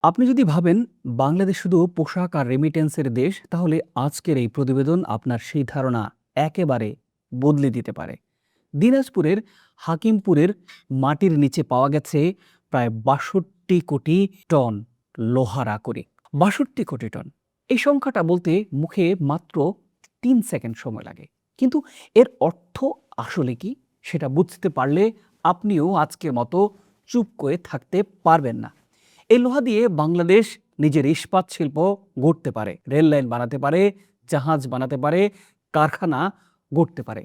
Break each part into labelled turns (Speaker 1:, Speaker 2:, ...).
Speaker 1: আপনি যদি ভাবেন বাংলাদেশ শুধু পোশাক আর রেমিটেন্সের দেশ, তাহলে আজকের এই প্রতিবেদন আপনার সেই ধারণা একেবারে বদলে দিতে পারে। দিনাজপুরের হাকিমপুরের মাটির নিচে পাওয়া গেছে প্রায় ৬২ কোটি টন লোহার আকরিক। ৬২ কোটি টন, এই সংখ্যাটা বলতে মুখে মাত্র ৩ সেকেন্ড সময় লাগে, কিন্তু এর অর্থ আসলে কি সেটা বুঝতে পারলে আপনিও আজকের মতো চুপ করে থাকতে পারবেন না। এই লোহা দিয়ে বাংলাদেশ নিজের ইস্পাত শিল্প গড়তে পারে, রেল লাইন বানাতে পারে, জাহাজ বানাতে পারে, কারখানা গড়তে পারে,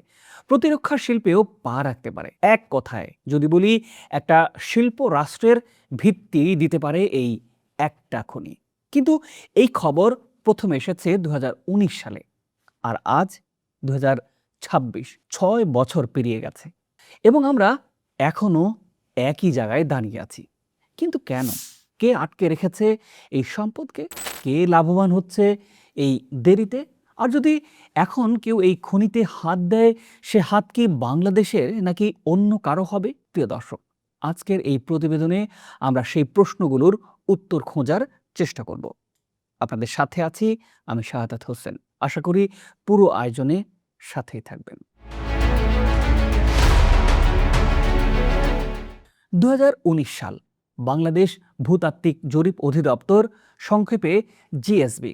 Speaker 1: প্রতিরক্ষা শিল্পেও পা রাখতে পারে। এক কথায় যদি বলি, একটা শিল্প রাষ্ট্রের ভিত্তি দিতে পারে এই একটা খনি। কিন্তু এই খবর প্রথমে এসেছে ২০১৯ সালে, আর আজ ২০২৬, ৬ বছর পেরিয়ে গেছে এবং আমরা এখনো একই জায়গায় দাঁড়িয়ে আছি। কিন্তু কেন? কে আটকে রেখেছে এই সম্পদকে? কে লাভবান হচ্ছে এই দেরিতে? আর যদি এখন কেউ এই খনিতে হাত দেয়, সে হাত কি বাংলাদেশের নাকি অন্য কারো হবে? প্রিয় দর্শক, আজকের এই প্রতিবেদনে আমরা সেই প্রশ্নগুলোর উত্তর খোঁজার চেষ্টা করব। আপনাদের সাথে আছি আমি শাহাদাত হোসেন। আশা করি পুরো আয়োজনে সাথেই থাকবেন। ২০১৯ সাল, বাংলাদেশ ভূতাত্ত্বিক জরিপ অধিদপ্তর, সংক্ষেপে জিএসবি,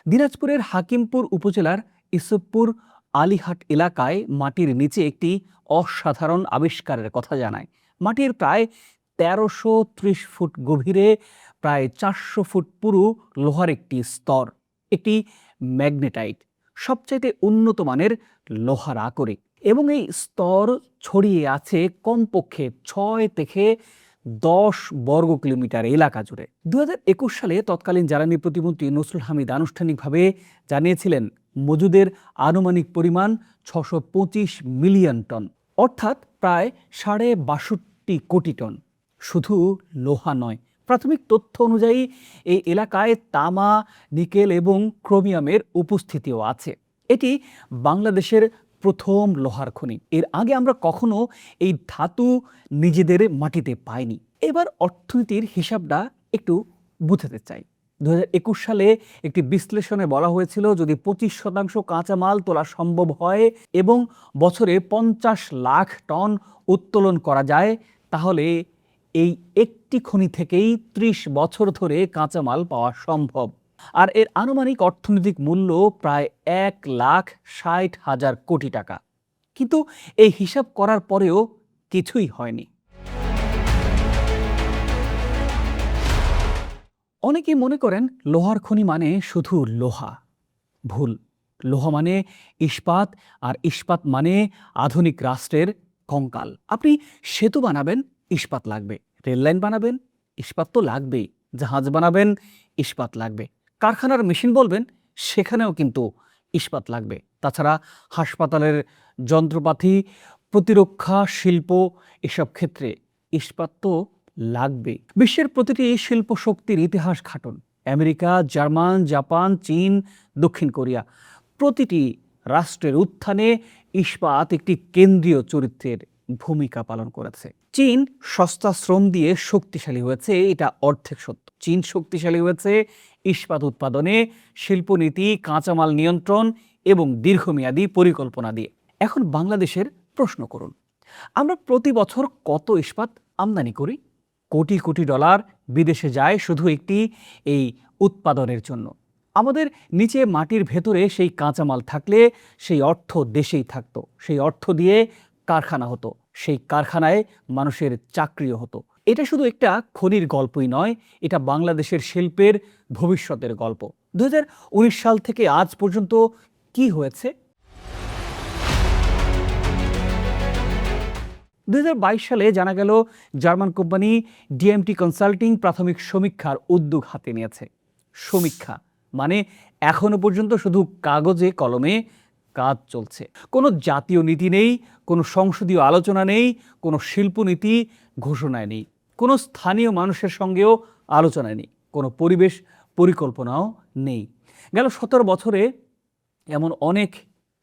Speaker 1: দিনাজপুরের হাকিমপুর উপজেলার ইসবপুর আলীহাট এলাকায় মাটির নিচে একটি অসাধারণ আবিষ্কারের কথা জানায়। মাটির প্রায় ১৩৩০ ফুট গভীরে প্রায় ৪০০ ফুট পুরু লোহার একটি স্তর, একটি ম্যাগনেটাইট, সবচাইতে উন্নত মানের লোহার আকরিক, এবং এই স্তর ছড়িয়ে আছে কমপক্ষে ৬ থেকে ১০ বর্গ কিলোমিটার এলাকা জুড়ে। ২০২১ সালে তৎকালীন জ্বালানি প্রতিমন্ত্রী নসরুল হামিদ আনুষ্ঠানিকভাবে জানিয়েছিলেন মজুদের আনুমানিক পরিমাণ ৬২৫ মিলিয়ন টন, অর্থাৎ প্রায় ৬২ কোটি টন। শুধু লোহা নয়, প্রাথমিক তথ্য অনুযায়ী এই এলাকায় তামা, নিকেল এবং ক্রোমিয়ামের উপস্থিতিও আছে। এটি বাংলাদেশের প্রথম লোহার খনি। এর আগে আমরা কখনো এই ধাতু নিজেদের মাটিতে পাইনি। এবার অর্থনীতির হিসাবটা একটু বুঝতে চাই। ২০২১ সালে একটি বিশ্লেষণে বলা হয়েছিল, যদি ২৫% কাঁচামাল তোলা সম্ভব হয় এবং বছরে ৫০ লাখ টন উত্তোলন করা যায়, তাহলে এই একটি খনি থেকেই ৩০ বছর ধরে কাঁচামাল পাওয়া সম্ভব। আর এর আনুমানিক অর্থনৈতিক মূল্য প্রায় ১,৬০,০০০ কোটি টাকা। কিন্তু এই হিসাব করার পরেও কিছুই হয়নি। অনেকেই মনে করেন লোহার খনি মানে শুধু লোহা। ভুল। লোহা মানে ইস্পাত, আর ইস্পাত মানে আধুনিক রাষ্ট্রের কঙ্কাল। আপনি সেতু বানাবেন, ইস্পাত লাগবে। রেল লাইন বানাবেন, ইস্পাত তো লাগবেই। জাহাজ বানাবেন, ইস্পাত লাগবে। কারখানার মেশিন বলবেন, সেখানেও কিন্তু ইস্পাত লাগবে। তাছাড়া হাসপাতালের যন্ত্রপাতি, প্রতিরক্ষা শিল্প, এসব ক্ষেত্রে ইস্পাত তো লাগবে। বিশ্বের প্রতিটি শিল্প শক্তির ইতিহাস ঘাটুন। আমেরিকা, জার্মান, জাপান, চীন, দক্ষিণ কোরিয়া, প্রতিটি রাষ্ট্রের উত্থানে ইস্পাত একটি কেন্দ্রীয় চরিত্রের ভূমিকা পালন করেছে। চীন সস্তা শ্রম দিয়ে শক্তিশালী হয়েছে, এটা অর্ধেক সত্য। চীন শক্তিশালী হয়েছে ইস্পাত উৎপাদনে, শিল্পনীতি, কাঁচামাল নিয়ন্ত্রণ এবং দীর্ঘমেয়াদী পরিকল্পনা দিয়ে। এখন বাংলাদেশের প্রশ্ন করুন, আমরা প্রতি বছর কত ইস্পাত আমদানি করি? কোটি কোটি ডলার বিদেশে যায় শুধু একটি এই উৎপাদনের জন্য। আমাদের নিচে মাটির ভেতরে সেই কাঁচামাল থাকলে সেই অর্থ দেশেই থাকতো, সেই অর্থ দিয়ে কারখানা হতো, সেই কারখানায় মানুষের চাকরিও হতো। এটা শুধু একটা খনির গল্পই নয়, এটা বাংলাদেশের শিল্পের ভবিষ্যতের গল্প। ২০১৯ সাল থেকে আজ পর্যন্ত কি হয়েছে? ২০২২ সালে জানা গেল জার্মান কোম্পানি ডিএমটি কনসাল্টিং প্রাথমিক সমীক্ষার উদ্যোগ হাতে নিয়েছে। সমীক্ষা মানে এখনো পর্যন্ত শুধু কাগজে কলমে কাজ চলছে। কোনো জাতীয় নীতি নেই, কোনো সংসদীয় আলোচনা নেই, কোনো শিল্পনীতি ঘোষণায় নেই, কোনো স্থানীয় মানুষের সঙ্গেও আলোচনা নেই, কোনো পরিবেশ পরিকল্পনাও নেই। গেল ১৭ বছরে এমন অনেক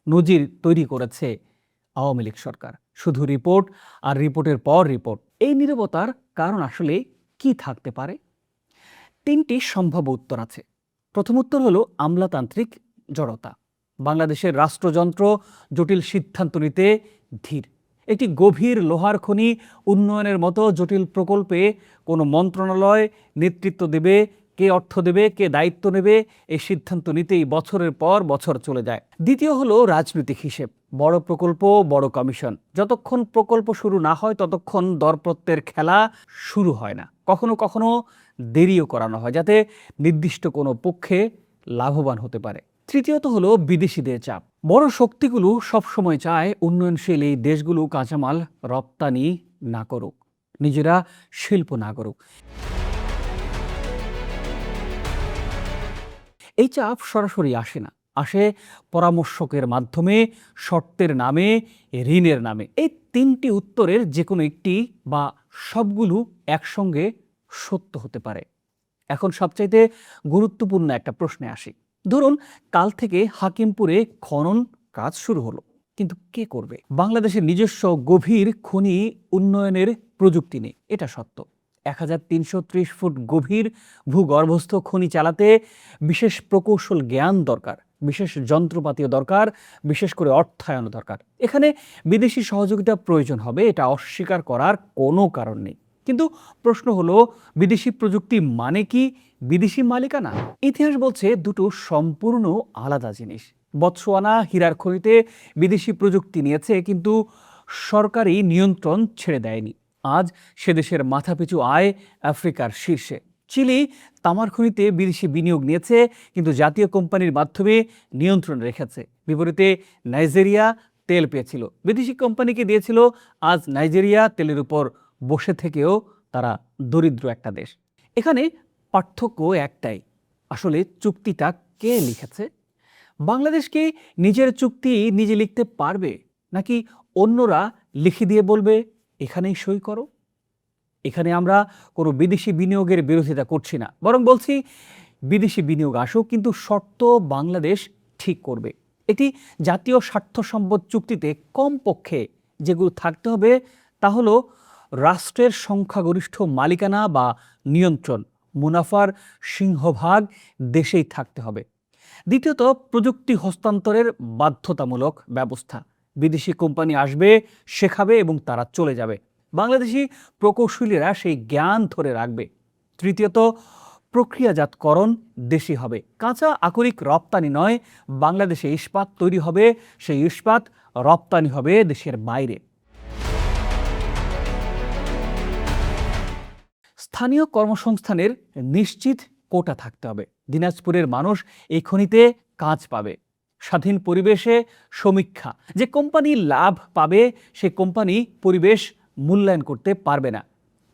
Speaker 1: নজির তৈরি করেছে আওয়ামী লীগ সরকার। শুধু রিপোর্ট আর রিপোর্টের পর রিপোর্ট। এই নীরবতার কারণ আসলে কি থাকতে পারে? তিনটি সম্ভাব্য উত্তর আছে। প্রথম উত্তর হলো আমলাতান্ত্রিক জড়তা। বাংলাদেশের রাষ্ট্রযন্ত্র জটিল সিদ্ধান্ত নিতে ধীর। একটি গভীর লোহার খনি উন্নয়নের মতো জটিল প্রকল্পে কোনো মন্ত্রণালয় নেতৃত্ব দেবে, কে অর্থ দেবে, কে দায়িত্ব নেবে, এই সিদ্ধান্ত নিতেই বছরের পর বছর চলে যায়। দ্বিতীয় হলো রাজনৈতিক হিসেব। বড় প্রকল্প, বড় কমিশন, যতক্ষণ প্রকল্প শুরু না হয় ততক্ষণ দরপত্রের খেলা শুরু হয় না। কখনো কখনো দেরিও করানো হয় যাতে নির্দিষ্ট কোনো পক্ষে লাভবান হতে পারে। তৃতীয়ত হলো বিদেশিদের চাপ। বড় শক্তিগুলো সবসময় চায় উন্নয়নশীল এই দেশগুলো কাঁচামাল রপ্তানি না করুক, নিজেরা শিল্প না করুক। এই চাপ সরাসরি আসে না, আসে পরামর্শকের মাধ্যমে, শর্তের নামে, ঋণের নামে। এই তিনটি উত্তরের যে কোনো একটি বা সবগুলো একসঙ্গে সত্য হতে পারে। এখন সবচাইতে গুরুত্বপূর্ণ একটা প্রশ্নে আসি। ধরুন কাল থেকে হাকিমপুরে খনন কাজ শুরু হলো, কিন্তু কে করবে? বাংলাদেশের নিজস্ব গভীর খনি উন্নয়নের প্রযুক্তি নেই, এটা সত্য। 1330 ফুট গভীর ভূগর্ভস্থ খনি চালাতে বিশেষ প্রকৌশল জ্ঞান দরকার, বিশেষ যন্ত্রপাতিও দরকার, বিশেষ করে অর্থায়ন দরকার। এখানে বিদেশি সহযোগিতা প্রয়োজন হবে, এটা অস্বীকার করার কোনো কারণ নেই। কিন্তু প্রশ্ন হলো, বিদেশি প্রযুক্তি মানে কি বিদেশি মালিকানা? ইতিহাস বলছে দুটো সম্পূর্ণ আলাদা জিনিস। বতসোয়ানা হীরার খনিতে বিদেশি প্রযুক্তি নিয়েছে, কিন্তু সরকারি নিয়ন্ত্রণ ছেড়ে দেয়নি। আজ সে দেশের মাথাপিছু আয় আফ্রিকার শীর্ষে। চিলি তামার খনিতে বিদেশি বিনিয়োগ নিয়েছে, কিন্তু জাতীয় কোম্পানির মাধ্যমে নিয়ন্ত্রণ রেখেছে। বিপরীতে নাইজেরিয়া তেল পেয়েছিল, বিদেশি কোম্পানিকে দিয়েছিল। আজ নাইজেরিয়া তেলের উপর বসে থেকেও তারা দরিদ্র একটা দেশ। এখানে পার্থক্য একটাই, আসলে চুক্তিটা কে লিখেছে? বাংলাদেশ কি নিজের চুক্তি নিজে লিখতে পারবে, নাকি অন্যরা লিখে দিয়ে বলবে এখানেই সই করো? এখানে আমরা কোনো বিদেশি বিনিয়োগের বিরোধিতা করছি না, বরং বলছি বিদেশি বিনিয়োগ আসুক, কিন্তু শর্ত বাংলাদেশ ঠিক করবে। এটি জাতীয় স্বার্থ সম্পদ চুক্তিতে কমপক্ষে যেগুলো থাকতে হবে তা হলো রাষ্ট্রের সংখ্যাগরিষ্ঠ মালিকানা বা নিয়ন্ত্রণ, মুনাফার সিংহভাগ দেশেই থাকতে হবে। দ্বিতীয়ত, প্রযুক্তি হস্তান্তরের বাধ্যতামূলক ব্যবস্থা। বিদেশি কোম্পানি আসবে, শেখাবে এবং তারা চলে যাবে। বাংলাদেশি প্রকৌশলীরা সেই জ্ঞান ধরে রাখবে। তৃতীয়ত, প্রক্রিয়াজাতকরণ দেশি হবে। কাঁচা আকরিক রপ্তানি নয়, বাংলাদেশে ইস্পাত তৈরি হবে, সেই ইস্পাত রপ্তানি হবে দেশের বাইরে। স্থানীয় কর্মসংস্থানের নিশ্চিত কোটা থাকতে হবে। দিনাজপুরের মানুষ এই খনিতে কাজ পাবে। স্বাধীন পরিবেশে সমীক্ষা, যে কোম্পানি লাভ পাবে সে কোম্পানি পরিবেশ মূল্যায়ন করতে পারবে না।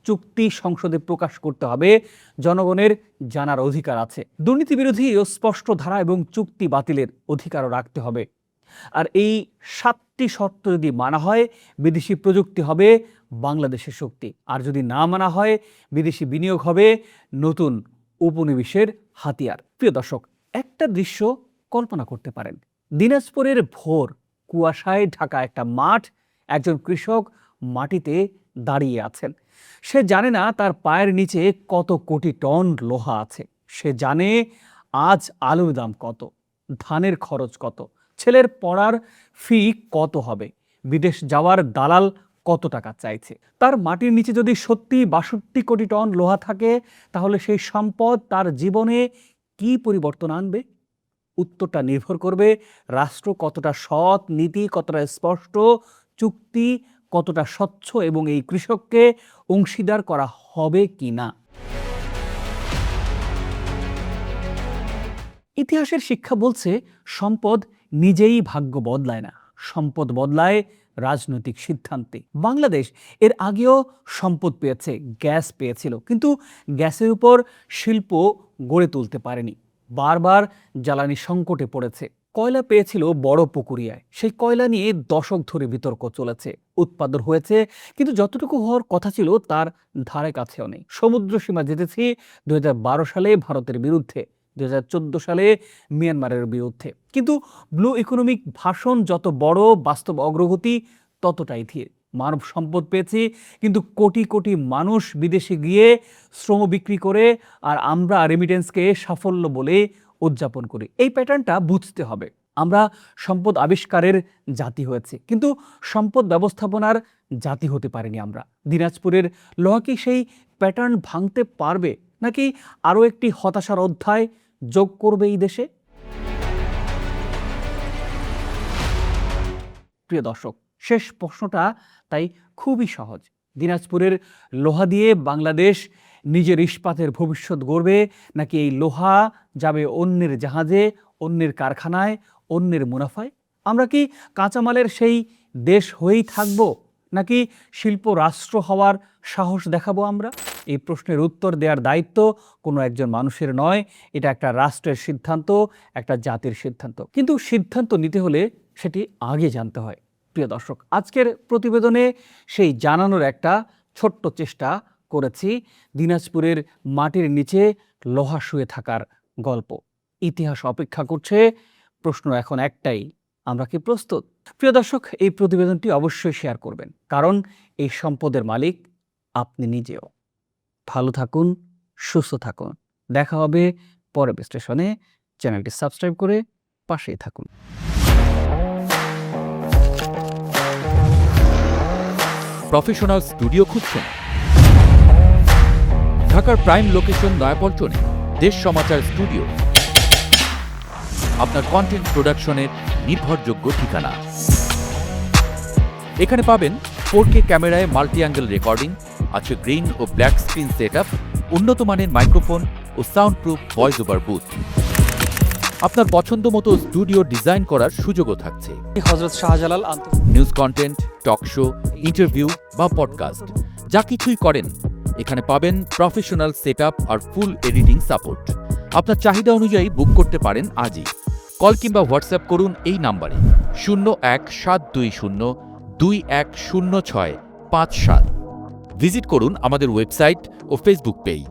Speaker 1: চুক্তি সংসদে প্রকাশ করতে হবে, জনগণের জানার অধিকার আছে। দুর্নীতি বিরোধী ও স্পষ্ট ধারা এবং চুক্তি বাতিলের অধিকারও রাখতে হবে। আর এই 7টি শর্ত যদি মানা হয়, বিদেশি প্রযুক্তি হবে বাংলাদেশের শক্তি। আর যদি না মানা হয়, বিদেশি বিনিয়োগ হবে নতুন উপনিবেশের হাতিয়ার। প্রিয় দর্শক, একটা দৃশ্য কল্পনা করতে পারেন। দিনাজপুরের ভোর, কুয়াশায় ঢাকা একটা মাঠ, একজন কৃষক মাটিতে দাঁড়িয়ে আছেন। সে জানে না তার পায়ের নিচে কত কোটি টন লোহা আছে। সে জানে আজ আলুর দাম কত, ধানের খরচ কত, ছেলের পড়ার ফি কত হবে, বিদেশ যাওয়ার দালাল কত টাকা চাইছে। তার মাটির নিচে যদি সত্যি 62 কোটি টন লোহা থাকে, তাহলে সেই সম্পদ তার জীবনে কি পরিবর্তন আনবে? উত্তরটা নির্ভর করবে রাষ্ট্র কতটা সৎ, নীতি কতটা স্পষ্ট, চুক্তি কতটা স্বচ্ছ এবং এই কৃষককে অংশীদার করা হবে কিনা। ইতিহাসের শিক্ষা বলছে, সম্পদ নিজেই ভাগ্য বদলায় না, সম্পদ বদলায় রাজনৈতিক সিদ্ধান্তে। বাংলাদেশ এর আগেও সম্পদ পেয়েছে, গ্যাস পেয়েছিল, কিন্তু গ্যাসের উপর শিল্প গড়ে তুলতে পারেনি। বারবার জ্বালানি সংকটে পড়েছে। কয়লা পেয়েছিল বড় পুকুরিয়ায়, সেই কয়লা নিয়ে দশক ধরে বিতর্ক চলেছে। উৎপাদন হয়েছে, কিন্তু যতটুকু হওয়ার কথা ছিল তার ধারে কাছেও নেই। সমুদ্র সীমা জিতেছি 2012 সালে ভারতের বিরুদ্ধে, 2014 সালে মিয়ানমারের বিরুদ্ধে। কিন্তু ব্লু ইকোনমিক ভাষণ যত বড়, বাস্তব অগ্রগতি ততটাই ধীর। মানব সম্পদ পেয়েছি, কিন্তু কোটি কোটি মানুষ বিদেশে গিয়ে শ্রম বিক্রি করে, আর আমরা রেমিটেন্সকে সাফল্য বলে উদযাপন করি। এই প্যাটার্নটা বুঝতে হবে। আমরা সম্পদ আবিষ্কারের জাতি হয়েছে, কিন্তু সম্পদ ব্যবস্থাপনার জাতি হতে পারিনি আমরা। দিনাজপুরের লোহা কি সেই প্যাটার্ন ভাঙতে পারবে, নাকি আরও একটি হতাশার অধ্যায় যোগ করবে এই দেশে? প্রিয় দর্শক, শেষ প্রশ্নটা তাই খুবই সহজ। দিনাজপুরের লোহা দিয়ে বাংলাদেশ নিজের ইস্পাতের ভবিষ্যৎ গড়বে, নাকি এই লোহা যাবে অন্যের জাহাজে, অন্যের কারখানায়, অন্যের মুনাফায়? আমরা কি কাঁচামালের সেই দেশ হয়েই থাকব, নাকি শিল্প রাষ্ট্র হওয়ার সাহস দেখাবো আমরা? এই প্রশ্নের উত্তর দেওয়ার দায়িত্ব কোনো একজন মানুষের নয়, এটা একটা রাষ্ট্রের সিদ্ধান্ত, একটা জাতির সিদ্ধান্ত। কিন্তু সিদ্ধান্ত নিতে হলে সেটি আগে জানতে হয়। প্রিয় দর্শক, আজকের প্রতিবেদনে সেই জানানোর একটা ছোট্ট চেষ্টা করেছি দিনাজপুরের মাটির নিচে লোহা শুয়ে থাকার গল্প। ইতিহাস অপেক্ষা করছে, প্রশ্ন এখন একটাই, আমরা কি প্রস্তুত? প্রিয় দর্শক, এই প্রতিবেদনটি অবশ্যই শেয়ার করবেন, কারণ এই সম্পদের মালিক আপনি নিজেও। ভালো থাকুন, সুস্থ থাকুন। দেখা হবে পরের বিশ্লেষণে। চ্যানেলটি সাবস্ক্রাইব করে পাশেই থাকুন।
Speaker 2: প্রফেশনাল স্টুডিও খুঁজছেন? ঢাকার প্রাইম লোকেশন নয়াপল্টনে দেশ সমাচার স্টুডিও আপনার কন্টেন্ট প্রোডাকশনের নির্ভরযোগ্য ঠিকানা। এখানে পাবেন 4K ক্যামেরায় মাল্টি অ্যাঙ্গেল রেকর্ডিং, আছে গ্রিন ও ব্ল্যাক স্ক্রিন সেটআপ, উন্নত মানের মাইক্রোফোন ও sound proof voice over booth. আপনার পছন্দ মতো স্টুডিও ডিজাইন করার সুযোগও থাকছে।
Speaker 1: Hazrat Shahjalal
Speaker 2: news content, talk show, interview বা পডকাস্ট, যা কিছুই করেন এখানে পাবেন প্রফেশনাল সেটআপ আর ফুল এডিটিং সাপোর্ট। আপনার চাহিদা অনুযায়ী বুক করতে পারেন আজই। কল কিংবা হোয়াটসঅ্যাপ করুন এই নাম্বারে 01-720-210657। ভিজিট করুন আমাদের ওয়েবসাইট ও ফেসবুক পেজ।